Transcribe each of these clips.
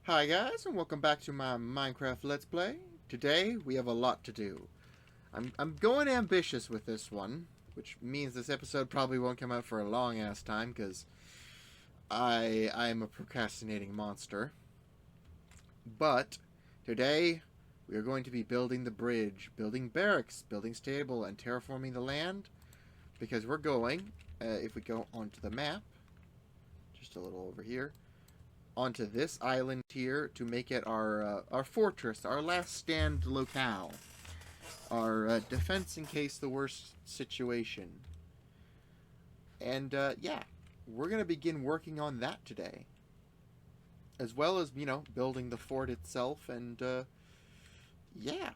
Hi guys, and welcome back to my Minecraft Let's Play. Today, we have a lot to do. I'm going ambitious with this one, which means this episode probably won't come out for a long-ass time, because I'm a procrastinating monster. But, today, we are going to be building the bridge, building barracks, building stable, and terraforming the land, because we're going, if we go onto the map, just a little over here, onto this island here to make it our fortress, our last stand locale, our defense in case the worst situation. And yeah, we're gonna begin working on that today, as well as building the fort itself. And yeah,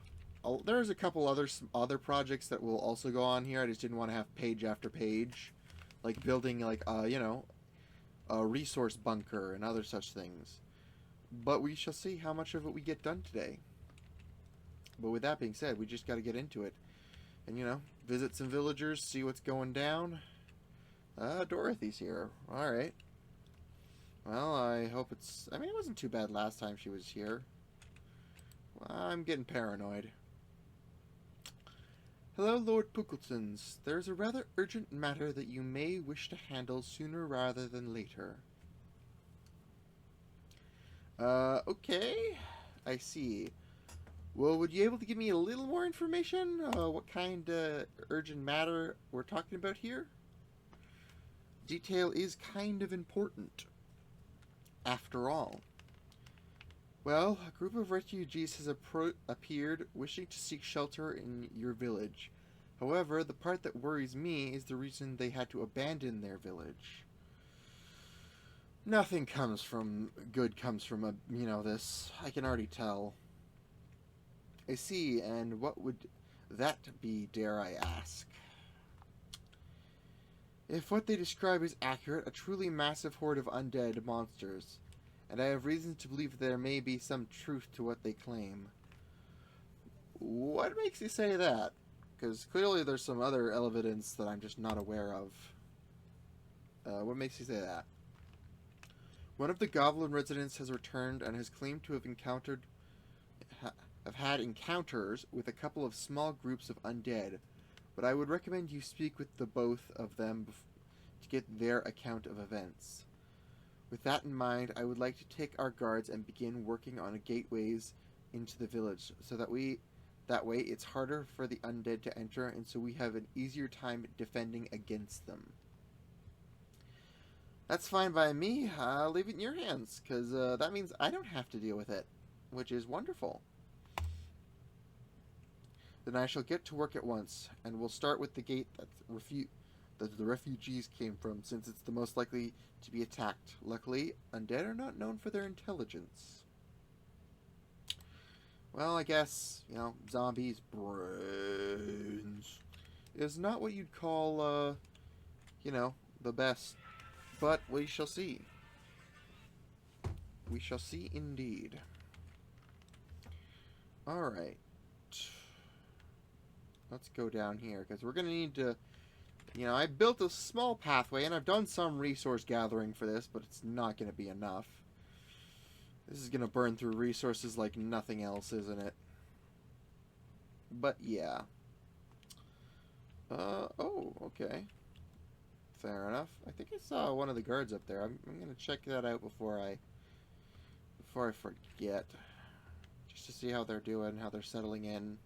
there's a couple other projects that will also go on here. I just didn't want to have page after page, like building like a resource bunker and other such things. But we shall see how much of it we get done today. But with that being said, we just got to get into it. And, visit some villagers, see what's going down. Dorothy's here. Alright. Well, I hope it's... I mean, it wasn't too bad last time she was here. Well, I'm getting paranoid. Hello, Lord Puckletons. There's a rather urgent matter that you may wish to handle sooner rather than later. Okay. I see. Well, would you be able to give me a little more information? What kind of urgent matter we're talking about here? Detail is kind of important, after all. Well, a group of refugees has appeared wishing to seek shelter in your village. However, the part that worries me is the reason they had to abandon their village. Nothing good comes from this. I can already tell. I see, and what would that be, dare I ask? If what they describe is accurate, a truly massive horde of undead monsters, and I have reason to believe there may be some truth to what they claim. What makes you say that? Because clearly there's some other evidence that I'm just not aware of. What makes you say that? One of the goblin residents has returned and has claimed to have had encounters with a couple of small groups of undead, but I would recommend you speak with the both of them to get their account of events. With that in mind, I would like to take our guards and begin working on gateways into the village, so that way it's harder for the undead to enter, and so we have an easier time defending against them. That's fine by me. I'll leave it in your hands, because that means I don't have to deal with it, which is wonderful. Then I shall get to work at once, and we'll start with the gate that the refugees came from, since it's the most likely to be attacked. Luckily, undead are not known for their intelligence. Well, I guess, zombies' brains is not what you'd call, the best. But we shall see. We shall see indeed. Alright. Let's go down here, because we're going to need to... I built a small pathway, and I've done some resource gathering for this, but it's not going to be enough. This is going to burn through resources like nothing else, isn't it? But, yeah. Oh, okay. Fair enough. I think I saw one of the guards up there. I'm going to check that out before I forget. Just to see how they're doing, how they're settling in.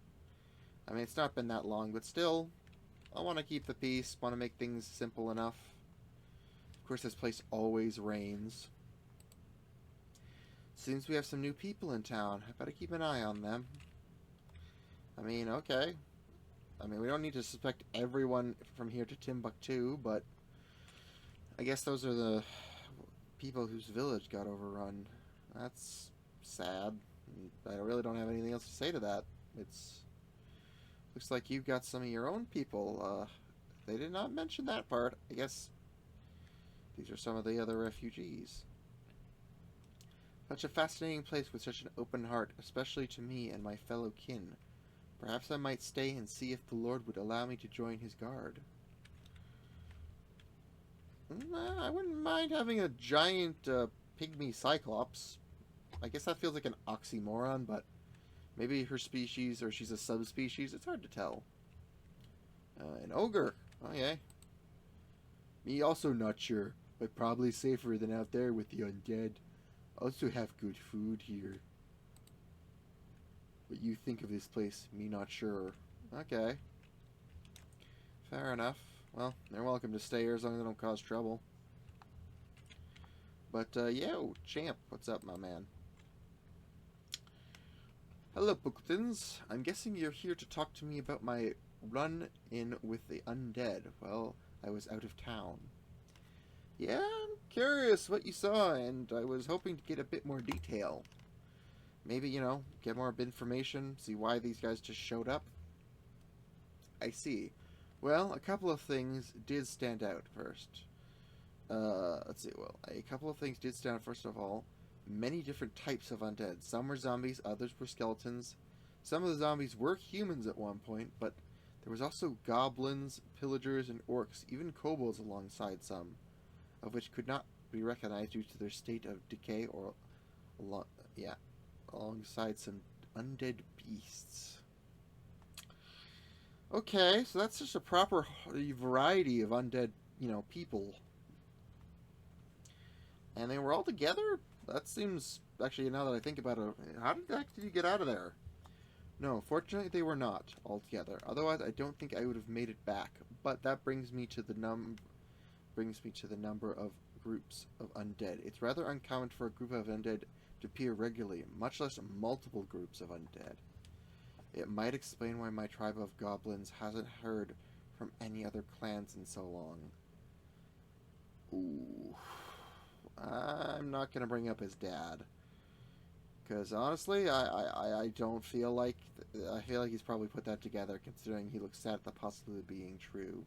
I mean, it's not been that long, but still, I want to keep the peace, want to make things simple enough. Of course, this place always rains. Seems we have some new people in town. I better keep an eye on them. I mean, okay. I mean, we don't need to suspect everyone from here to Timbuktu, but I guess those are the people whose village got overrun. That's sad. I really don't have anything else to say to that. Looks like you've got some of your own people. They did not mention that part. I guess these are some of the other refugees. Such a fascinating place with such an open heart, especially to me and my fellow kin. Perhaps I might stay and see if the Lord would allow me to join his guard. I wouldn't mind having a giant pygmy cyclops. I guess that feels like an oxymoron, but maybe her species or she's a subspecies. It's hard to tell. An ogre. Oh, yeah. Me also not sure, but probably safer than out there with the undead. Also have good food here. What you think of this place, me not sure. Okay. Fair enough. Well, they're welcome to stay here as long as they don't cause trouble. But, yo, champ, what's up, my man? Hello, Bookletins. I'm guessing you're here to talk to me about my run-in with the undead. Well, I was out of town. Yeah, I'm curious what you saw, and I was hoping to get a bit more detail. Maybe, you know, get more information, see why these guys just showed up. I see. Well, a couple of things did stand out first. Let's see, well, a couple of things did stand out first of all. Many different types of undead. Some were zombies, others were skeletons. Some of the zombies were humans at one point, but there was also goblins, pillagers, and orcs, even kobolds alongside some, of which could not be recognized due to their state of decay or, alongside some undead beasts. Okay, so that's just a proper variety of undead, you know, people. And they were all together? That seems... Actually, now that I think about it, how did you get out of there? No, fortunately they were not all together. Otherwise, I don't think I would have made it back. But that brings me to the number of groups of undead. It's rather uncommon for a group of undead to appear regularly, much less multiple groups of undead. It might explain why my tribe of goblins hasn't heard from any other clans in so long. Ooh. I'm not going to bring up his dad. Because honestly, I don't feel like... I feel like he's probably put that together, considering he looks sad at the possibility of being true.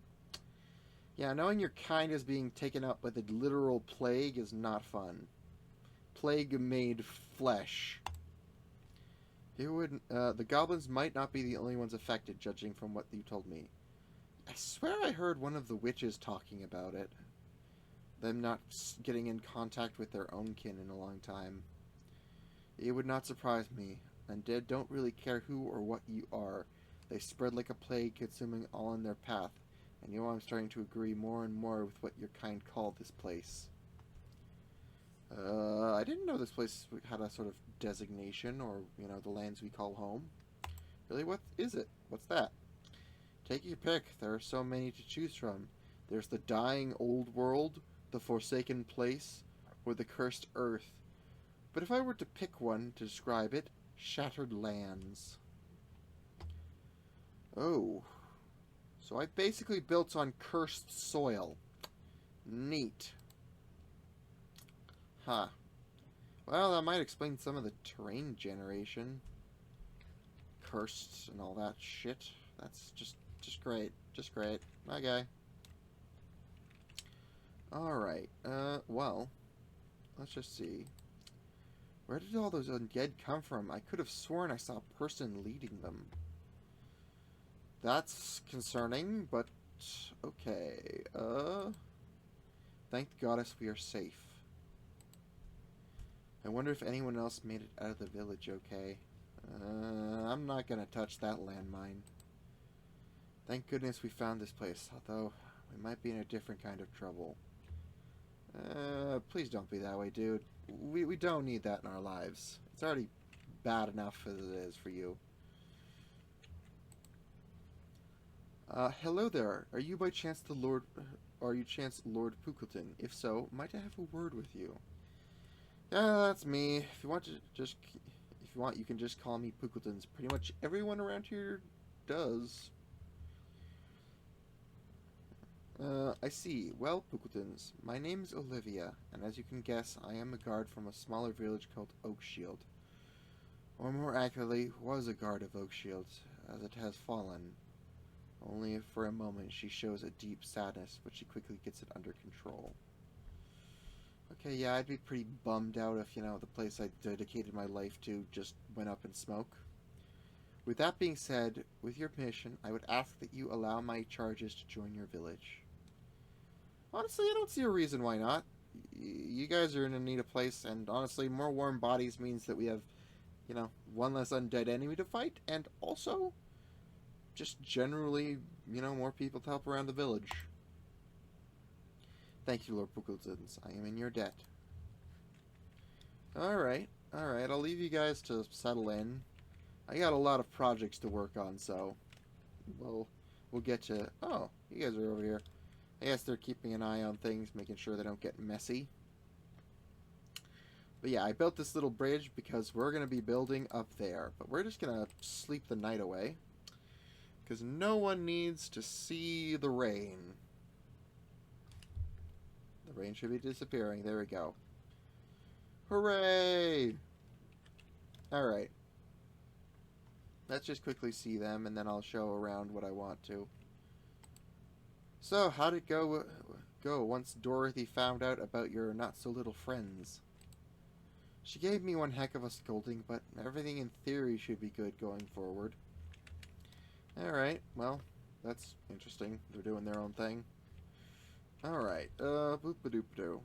Yeah, knowing your kind is being taken up by the literal plague is not fun. Plague-made flesh. The goblins might not be the only ones affected, judging from what you told me. I swear I heard one of the witches talking about it. Them not getting in contact with their own kin in a long time. It would not surprise me. Undead don't really care who or what you are. They spread like a plague, consuming all in their path. And you know, I'm starting to agree more and more with what your kind called this place. I didn't know this place had a sort of designation, or, you know, the lands we call home. Really, what is it? What's that? Take your pick. There are so many to choose from. There's the dying old world, the forsaken place, or the cursed earth. But if I were to pick one to describe it, shattered lands. Oh. So I basically built on cursed soil. Neat. Huh. Well, that might explain some of the terrain generation. Cursed and all that shit. That's just great. Just great. Okay. Alright. Well. Let's just see. Where did all those undead come from? I could have sworn I saw a person leading them. That's concerning, but okay. Thank the goddess we are safe. I wonder if anyone else made it out of the village okay. I'm not gonna touch that landmine. Thank goodness we found this place, although we might be in a different kind of trouble. Please don't be that way, dude. We don't need that in our lives. It's already bad enough as it is for you. Hello there. Are you by chance Lord Pookleton? If so, might I have a word with you? Yeah, that's me. If you want, you can just call me Pookletons. Pretty much everyone around here does. I see. Well, Pookletons, my name's Olivia, and as you can guess, I am a guard from a smaller village called Oakshield. Or more accurately, was a guard of Oakshield, as it has fallen. Only for a moment she shows a deep sadness, but she quickly gets it under control. Okay, yeah, I'd be pretty bummed out if, you know, the place I dedicated my life to just went up in smoke. With that being said, with your permission, I would ask that you allow my charges to join your village. Honestly, I don't see a reason why not. you guys are in a need of place, and honestly, more warm bodies means that we have, one less undead enemy to fight, and also just generally, more people to help around the village. Thank you, Lord Pukutzins. I am in your debt. Alright, I'll leave you guys to settle in. I got a lot of projects to work on, so we'll get to... Oh, you guys are over here. I guess they're keeping an eye on things, making sure they don't get messy. But yeah, I built this little bridge because we're going to be building up there. But we're just going to sleep the night away, because no one needs to see the rain. The rain should be disappearing. There we go. Hooray! Alright. Let's just quickly see them, and then I'll show around what I want to. So, how'd it go once Dorothy found out about your not-so-little friends? She gave me one heck of a scolding, but everything in theory should be good going forward. Alright, well, that's interesting. They're doing their own thing. Alright, boop-a-doop-a-doo.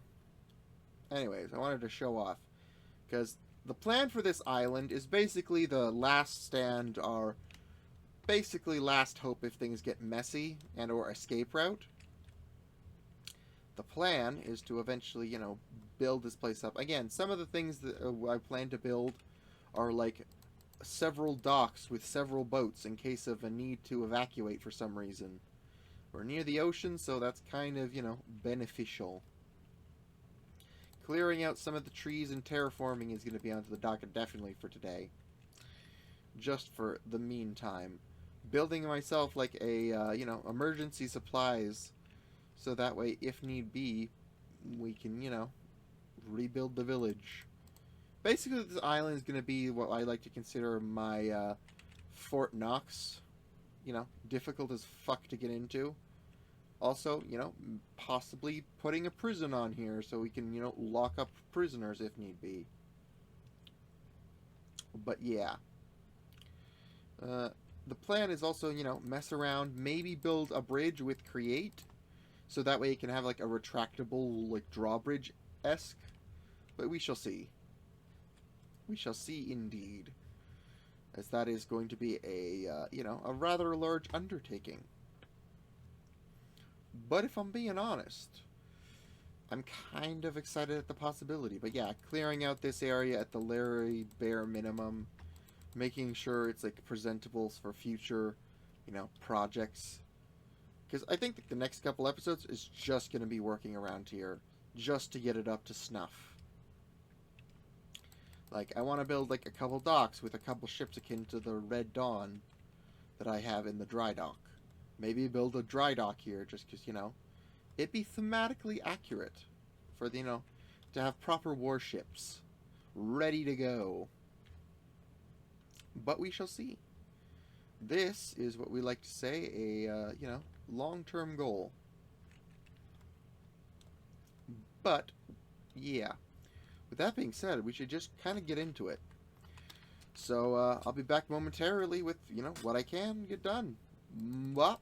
Anyways, I wanted to show off, because the plan for this island is basically the last stand, or basically last hope if things get messy, and or escape route. The plan is to eventually, build this place up. Again, some of the things that I plan to build are like several docks with several boats in case of a need to evacuate for some reason. We're near the ocean, so that's kind of, beneficial. Clearing out some of the trees and terraforming is going to be onto the docket definitely for today. Just for the meantime. Building myself like a, emergency supplies. So that way, if need be, we can, rebuild the village. Basically, this island is going to be what I like to consider my Fort Knox. Difficult as fuck to get into. Also, possibly putting a prison on here so we can, lock up prisoners if need be. But yeah. The plan is also, mess around, maybe build a bridge with create. So that way it can have like a retractable, like drawbridge-esque. But we shall see. We shall see indeed. As that is going to be a, a rather large undertaking. But if I'm being honest, I'm kind of excited at the possibility. But yeah, clearing out this area at the very bare minimum, making sure it's like presentable for future, projects. Because I think that the next couple episodes is just going to be working around here, just to get it up to snuff. Like, I want to build like a couple docks with a couple ships akin to the Red Dawn that I have in the dry dock. Maybe build a dry dock here just because, it'd be thematically accurate for, to have proper warships ready to go. But we shall see. This is what we like to say a, long-term goal. But, yeah. With that being said, we should just kind of get into it. So, I'll be back momentarily with, what I can get done. Bop,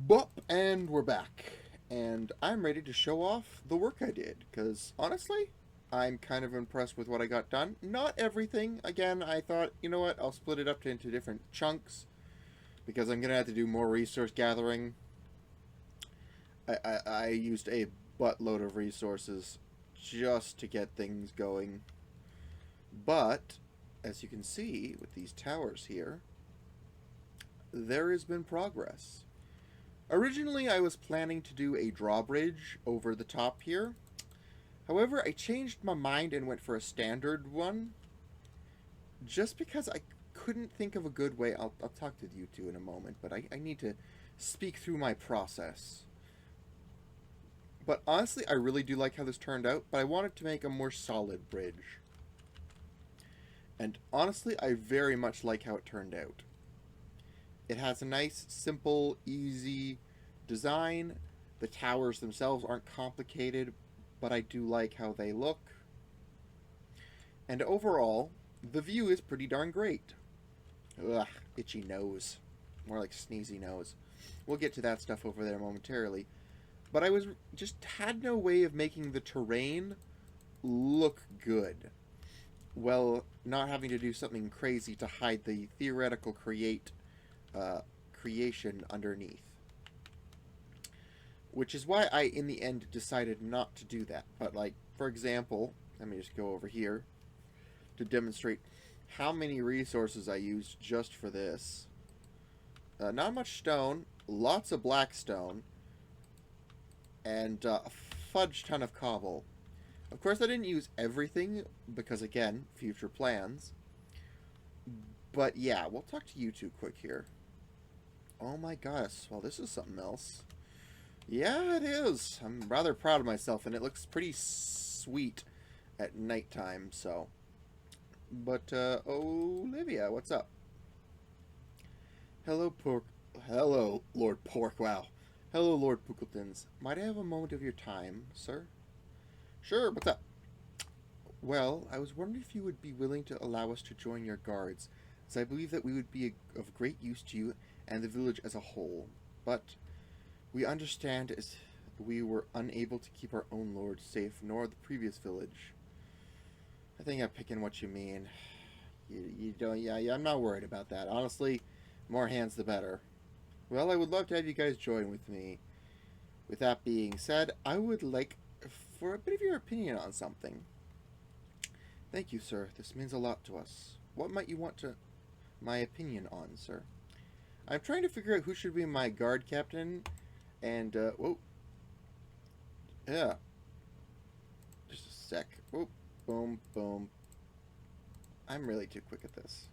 bop, and we're back. And I'm ready to show off the work I did. Because, honestly, I'm kind of impressed with what I got done. Not everything. Again, I thought, you know what, I'll split it up into different chunks. Because I'm going to have to do more resource gathering. I used a buttload of resources just to get things going. But, as you can see with these towers here, there has been progress. Originally, I was planning to do a drawbridge over the top here. However, I changed my mind and went for a standard one. Just because I couldn't think of a good way. I'll talk to you two in a moment, but I need to speak through my process. But honestly, I really do like how this turned out, but I wanted to make a more solid bridge. And honestly, I very much like how it turned out. It has a nice, simple, easy design. The towers themselves aren't complicated, but I do like how they look. And overall, the view is pretty darn great. Ugh, itchy nose. More like sneezy nose. We'll get to that stuff over there momentarily. But I was just had no way of making the terrain look good. Well, not having to do something crazy to hide the theoretical creation underneath. Which is why I, in the end, decided not to do that. But, like, for example, let me just go over here to demonstrate how many resources I used just for this. Not much stone, lots of black stone, and a fudge ton of cobble. Of course, I didn't use everything, because, again, future plans. But, yeah, we'll talk to you two quick here. Oh my gosh, well, this is something else. Yeah, it is. I'm rather proud of myself, and it looks pretty sweet at nighttime, so. But, Olivia, what's up? Hello, Hello, Lord Pork, wow. Hello, Lord Pookletons. Might I have a moment of your time, sir? Sure, what's up? Well, I was wondering if you would be willing to allow us to join your guards, as I believe that we would be of great use to you and the village as a whole. But we understand as we were unable to keep our own lord safe, nor the previous village. I think I'm picking what you mean. You don't, yeah, I'm not worried about that. Honestly, more hands the better. Well, I would love to have you guys join with me. With that being said, I would like for a bit of your opinion on something. Thank you, sir. This means a lot to us. What might you want my opinion on, sir? I'm trying to figure out who should be my guard captain, and, whoa. Yeah. Just a sec. Whoop. Boom, boom. I'm really too quick at this.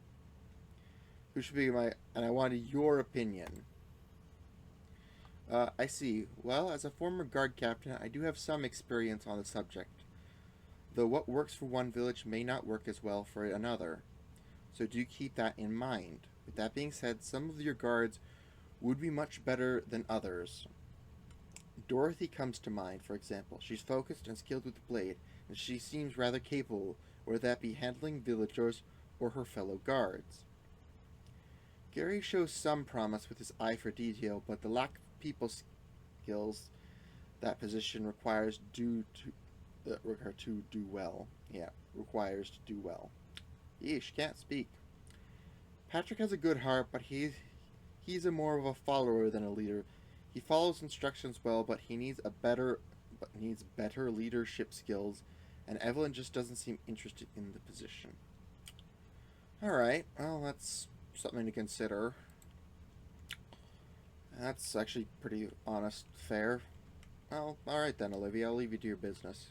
Who should be and I wanted your opinion. I see. Well, as a former guard captain, I do have some experience on the subject. Though what works for one village may not work as well for another. So do keep that in mind. With that being said, some of your guards would be much better than others. Dorothy comes to mind, for example. She's focused and skilled with the blade, and she seems rather capable, whether that be handling villagers or her fellow guards. Gary shows some promise with his eye for detail, but the lack of people skills that position requires to do well. Yeah, requires to do well. Yeesh, can't speak. Patrick has a good heart, but he's a more of a follower than a leader. He follows instructions well, but he needs better leadership skills, and Evelyn just doesn't seem interested in the position. Alright, well, that's something to consider. That's actually pretty honest, fair. Well, alright then, Olivia, I'll leave you to your business.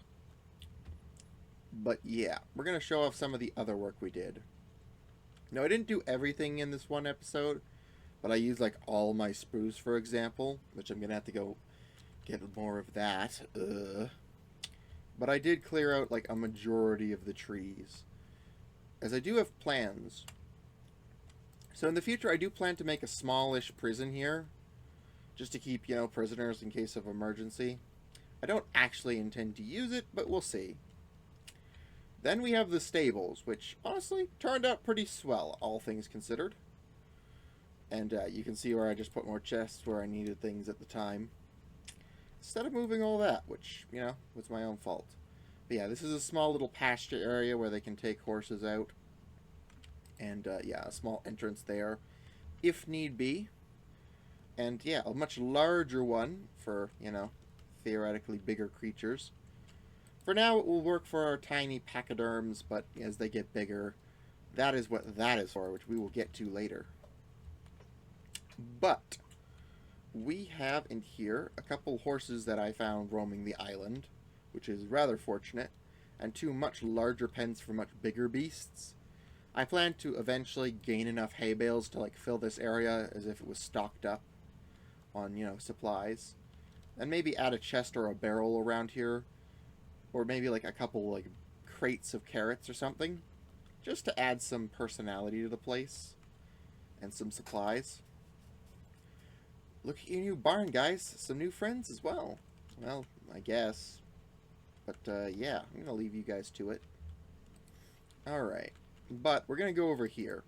But yeah, we're going to show off some of the other work we did. No, I didn't do everything in this one episode, but I used like all my spruce, for example, which I'm going to have to go get more of that. But I did clear out like a majority of the trees, as I do have plans. So in the future, I do plan to make a smallish prison here, just to keep, you know, prisoners in case of emergency. I don't actually intend to use it, but we'll see. Then we have the stables, which honestly turned out pretty swell, all things considered. And you can see where I just put more chests where I needed things at the time, instead of moving all that, which, you know, was my own fault. But yeah, this is a small little pasture area where they can take horses out. And yeah, a small entrance there, if need be. And yeah, a much larger one for, you know, theoretically bigger creatures. For now, it will work for our tiny pachyderms, but as they get bigger, that is what that is for, which we will get to later. But we have in here a couple horses that I found roaming the island, which is rather fortunate, and two much larger pens for much bigger beasts. I plan to eventually gain enough hay bales to like fill this area as if it was stocked up on, you know, supplies, and maybe add a chest or a barrel around here, or maybe like a couple like crates of carrots or something, just to add some personality to the place and some supplies. Look at your new barn, guys. Some new friends as well. Well, I guess. But yeah, I'm gonna leave you guys to it. Alright, but we're gonna go over here.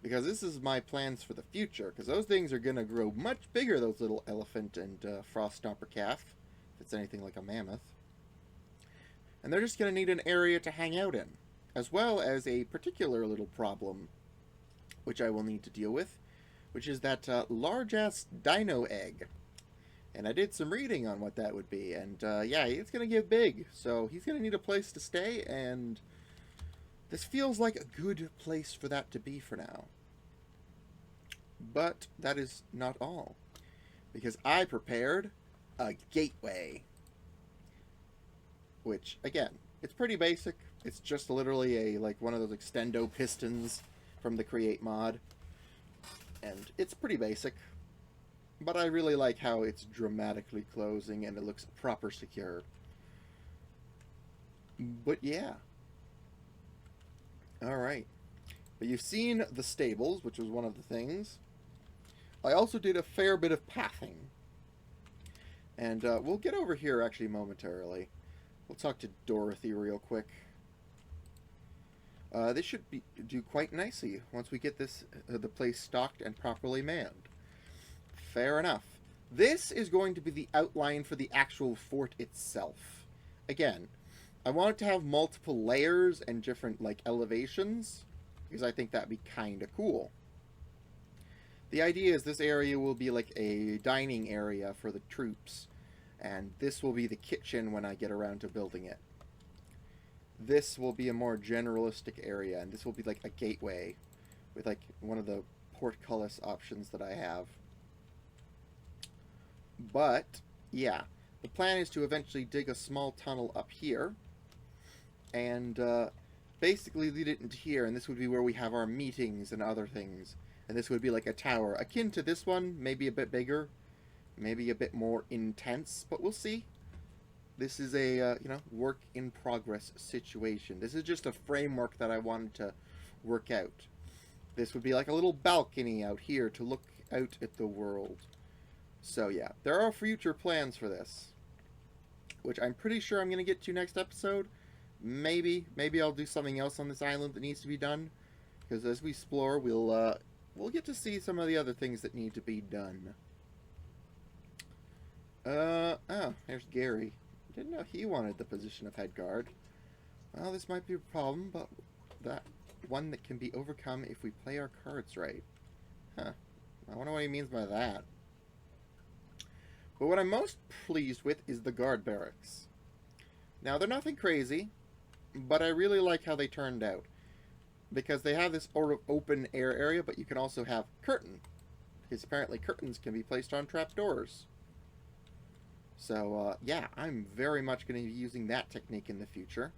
Because this is my plans for the future, because those things are going to grow much bigger, those little elephant and frost stomper calf, if it's anything like a mammoth. And they're just going to need an area to hang out in, as well as a particular little problem, which I will need to deal with, which is that large-ass dino egg. And I did some reading on what that would be, and yeah, it's going to get big, so he's going to need a place to stay, and this feels like a good place for that to be for now. But that is not all, because I prepared a gateway, which, again, it's pretty basic. It's just literally like one of those extendo pistons from the Create mod, and it's pretty basic. But I really like how it's dramatically closing and it looks proper secure. But yeah. Alright. But you've seen the stables, which was one of the things. I also did a fair bit of pathing. And we'll get over here actually momentarily. We'll talk to Dorothy real quick. This should do quite nicely once we get this the place stocked and properly manned. Fair enough. This is going to be the outline for the actual fort itself. Again, I want it to have multiple layers and different, like, elevations, because I think that'd be kind of cool. The idea is this area will be like a dining area for the troops, and this will be the kitchen when I get around to building it. This will be a more generalistic area, and this will be like a gateway with, like, one of the portcullis options that I have. But, yeah, the plan is to eventually dig a small tunnel up here, and basically lead it into here, and this would be where we have our meetings and other things. And this would be like a tower, akin to this one, maybe a bit bigger, maybe a bit more intense, but we'll see. This is a, you know, work-in-progress situation. This is just a framework that I wanted to work out. This would be like a little balcony out here to look out at the world. So yeah, there are future plans for this, which I'm pretty sure I'm going to get to next episode. Maybe I'll do something else on this island that needs to be done, because as we explore, we'll get to see some of the other things that need to be done. Oh, there's Gary. Didn't know he wanted the position of head guard. Well, this might be a problem, but that one that can be overcome if we play our cards right. Huh. I wonder what he means by that. But what I'm most pleased with is the guard barracks. Now, they're nothing crazy, but I really like how they turned out. Because they have this sort of open air area, but you can also have curtain. Because apparently curtains can be placed on trapdoors. So, yeah, I'm very much going to be using that technique in the future.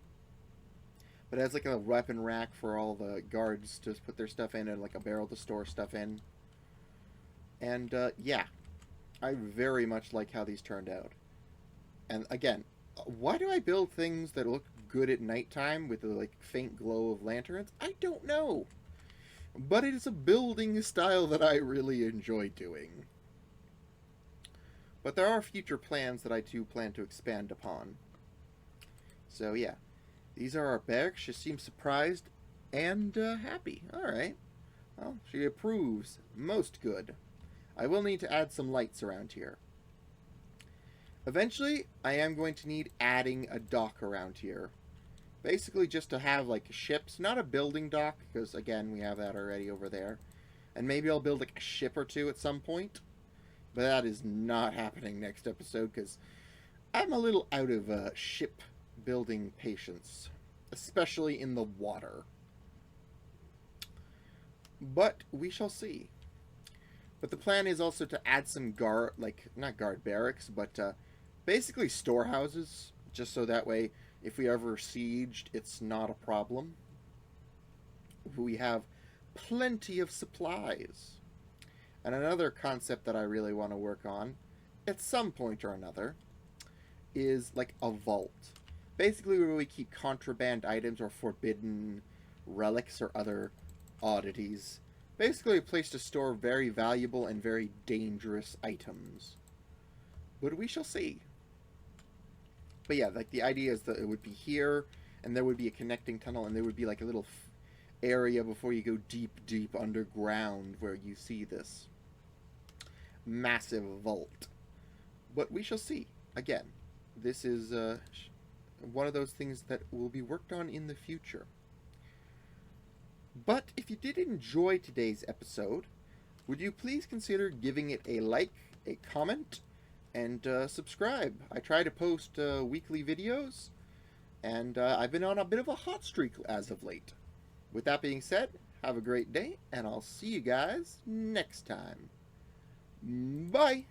But it has like a weapon rack for all the guards to put their stuff in, and like a barrel to store stuff in. And, yeah. I very much like how these turned out. And again, why do I build things that look good at nighttime with the like faint glow of lanterns? I don't know. But it is a building style that I really enjoy doing. But there are future plans that I do plan to expand upon. So yeah, these are our barracks. She seems surprised and happy. Alright. Well, she approves. Most good. I will need to add some lights around here. Eventually, I am going to need adding a dock around here. Basically just to have, like, ships. Not a building dock, because, again, we have that already over there. And maybe I'll build, like, a ship or two at some point. But that is not happening next episode, because I'm a little out of ship building patience. Especially in the water. But we shall see. But the plan is also to add some not guard barracks, but basically storehouses, just so that way, if we ever sieged, it's not a problem. We have plenty of supplies. And another concept that I really want to work on, at some point or another, is like a vault. Basically where we keep contraband items or forbidden relics or other oddities. Basically a place to store very valuable and very dangerous items. But we shall see. But yeah, like the idea is that it would be here, and there would be a connecting tunnel, and there would be like a little area before you go deep, deep underground where you see this massive vault. But we shall see. Again, this is one of those things that will be worked on in the future. But if you did enjoy today's episode, would you please consider giving it a like, a comment, and subscribe? I try to post weekly videos, and I've been on a bit of a hot streak as of late. With that being said, have a great day, and I'll see you guys next time. Bye!